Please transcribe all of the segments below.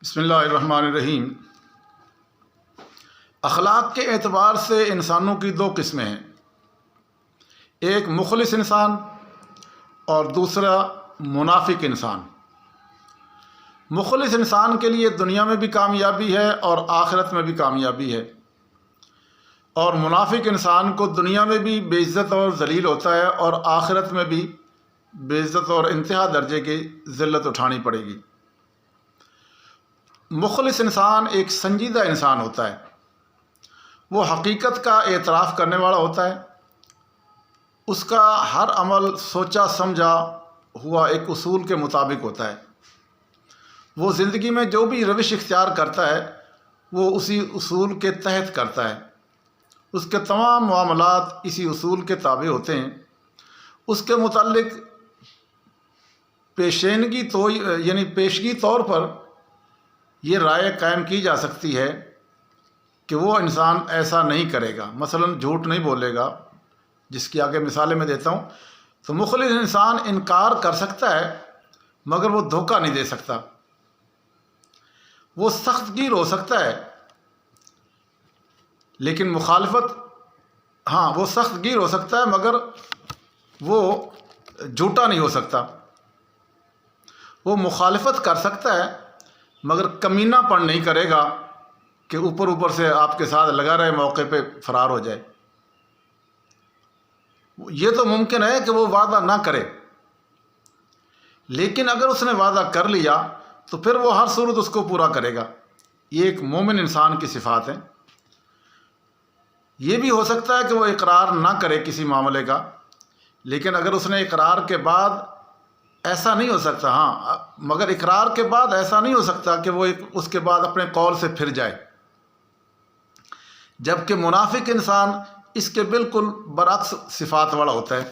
بسم اللہ الرحمن الرحیم۔ اخلاق کے اعتبار سے انسانوں کی دو قسمیں ہیں، ایک مخلص انسان اور دوسرا منافق انسان۔ مخلص انسان کے لیے دنیا میں بھی کامیابی ہے اور آخرت میں بھی کامیابی ہے، اور منافق انسان کو دنیا میں بھی بے عزت اور ذلیل ہوتا ہے اور آخرت میں بھی بے عزت اور انتہا درجے کی ذلت اٹھانی پڑے گی۔ مخلص انسان ایک سنجیدہ انسان ہوتا ہے، وہ حقیقت کا اعتراف کرنے والا ہوتا ہے، اس کا ہر عمل سوچا سمجھا ہوا ایک اصول کے مطابق ہوتا ہے، وہ زندگی میں جو بھی روش اختیار کرتا ہے وہ اسی اصول کے تحت کرتا ہے، اس کے تمام معاملات اسی اصول کے تابع ہوتے ہیں۔ اس کے متعلق پیشگی طور پر یہ رائے قائم کی جا سکتی ہے کہ وہ انسان ایسا نہیں کرے گا، مثلا جھوٹ نہیں بولے گا، جس کی آگے مثالیں میں دیتا ہوں۔ تو مخلص انسان انکار کر سکتا ہے مگر وہ دھوکہ نہیں دے سکتا، وہ سخت گیر ہو سکتا ہے لیکن وہ سخت گیر ہو سکتا ہے مگر وہ جھوٹا نہیں ہو سکتا، وہ مخالفت کر سکتا ہے مگر کمینہ پن نہیں کرے گا کہ اوپر سے آپ کے ساتھ لگا رہے، موقع پہ فرار ہو جائے۔ یہ تو ممکن ہے کہ وہ وعدہ نہ کرے، لیکن اگر اس نے وعدہ کر لیا تو پھر وہ ہر صورت اس کو پورا کرے گا۔ یہ ایک مومن انسان کی صفات ہیں۔ یہ بھی ہو سکتا ہے کہ وہ اقرار نہ کرے کسی معاملے کا، لیکن اگر اس نے اقرار کے بعد ایسا نہیں ہو سکتا، مگر اقرار کے بعد ایسا نہیں ہو سکتا کہ وہ اس کے بعد اپنے قول سے پھر جائے، جبکہ منافق انسان اس کے بالکل برعکس صفات والا ہوتا ہے۔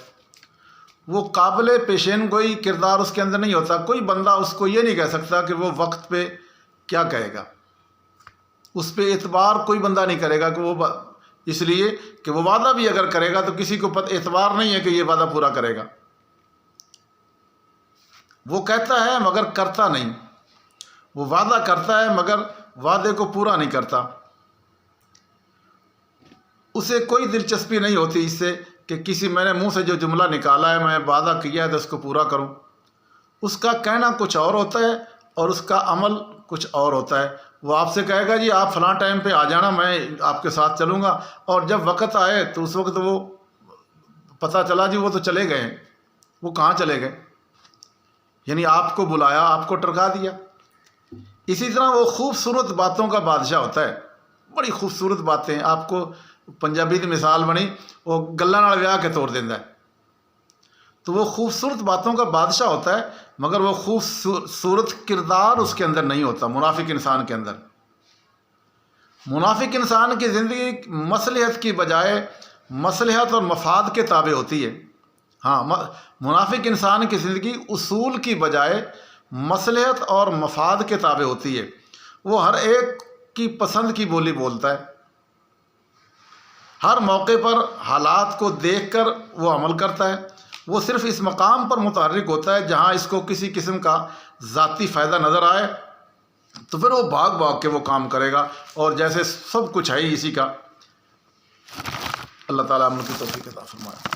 وہ قابل پیشین گوئی کردار اس کے اندر نہیں ہوتا، کوئی بندہ اس کو یہ نہیں کہہ سکتا کہ وہ وقت پہ کیا کہے گا، اس پہ اعتبار کوئی بندہ نہیں کرے گا کہ وہ اس لیے کہ وہ وعدہ بھی اگر کرے گا تو کسی کو اعتبار نہیں ہے کہ یہ وعدہ پورا کرے گا۔ وہ کہتا ہے مگر کرتا نہیں، وہ وعدہ کرتا ہے مگر وعدے کو پورا نہیں کرتا، اسے کوئی دلچسپی نہیں ہوتی اس سے کہ میں نے منہ سے جو جملہ نکالا ہے، میں وعدہ کیا ہے تو اس کو پورا کروں۔ اس کا کہنا کچھ اور ہوتا ہے اور اس کا عمل کچھ اور ہوتا ہے۔ وہ آپ سے کہے گا جی آپ فلاں ٹائم پہ آ جانا، میں آپ کے ساتھ چلوں گا، اور جب وقت آئے تو اس وقت وہ پتہ چلا جی وہ تو چلے گئے ہیں۔ وہ کہاں چلے گئے؟ یعنی آپ کو بلایا، آپ کو ٹرکا دیا۔ اسی طرح وہ خوبصورت باتوں کا بادشاہ ہوتا ہے، بڑی خوبصورت باتیں، آپ کو پنجابی کی مثال بنی، وہ گلاں نال ویاہ کے توڑ دینا ہے۔ تو وہ خوبصورت باتوں کا بادشاہ ہوتا ہے مگر وہ خوبصورت کردار اس کے اندر نہیں ہوتا۔ منافق انسان کے اندر، منافق انسان کی زندگی مصلحت کی بجائے مصلحت اور مفاد کے تابع ہوتی ہے۔ منافق انسان کی زندگی اصول کی بجائے مصلحت اور مفاد کے تابع ہوتی ہے۔ وہ ہر ایک کی پسند کی بولی بولتا ہے، ہر موقع پر حالات کو دیکھ کر وہ عمل کرتا ہے، وہ صرف اس مقام پر متحرک ہوتا ہے جہاں اس کو کسی قسم کا ذاتی فائدہ نظر آئے تو پھر وہ بھاگ کے وہ کام کرے گا، اور جیسے سب کچھ ہے ہی اسی کا۔ اللہ تعالیٰ ہم لوگ کی توفیق عطا فرمائے۔